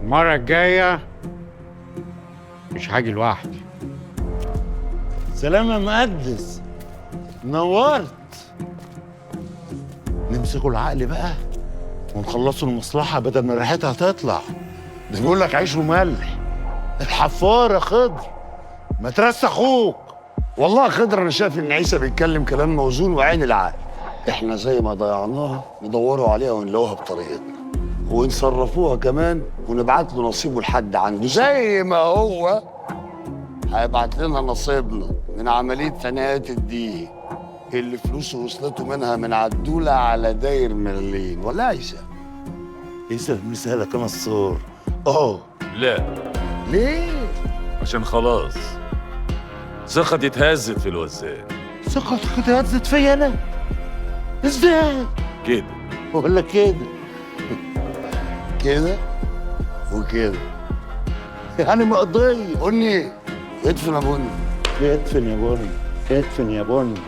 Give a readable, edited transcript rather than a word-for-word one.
المرة الجاية مش هاجي لوحدي. سلام يا مقدس، نورت. نمسكوا العقل بقى ونخلصوا المصلحة بدل ما ريحتها تطلع. ده بيقول لك عيش وملح. الحفار يا خضر، ما ترس اخوك. والله يا خضر انا شايف ان عيسى بيتكلم كلام موزون وعين العقل. احنا زي ما ضيعناها ندوروا عليها ونلاقوها بطريقتنا، ونصرفوها كمان ونبعت له نصيبه لحد عنده، زي ما هو هيبعت لنا نصيبنا من عملية ثنائيات الدين اللي فلوسه وصلته منها من عدولة على داير مليين. ولا عيسى؟ عيسى مثالك انا الصور. لا، ليه؟ عشان خلاص ثقتي اتهزت في الوزان. ثقتك اتهزت فيا انا؟ ازاي؟ كده ولا كده؟ كده وكده يعني مقضية. قولي ادفن يا بني، ادفن يا بني، ادفن يا بني.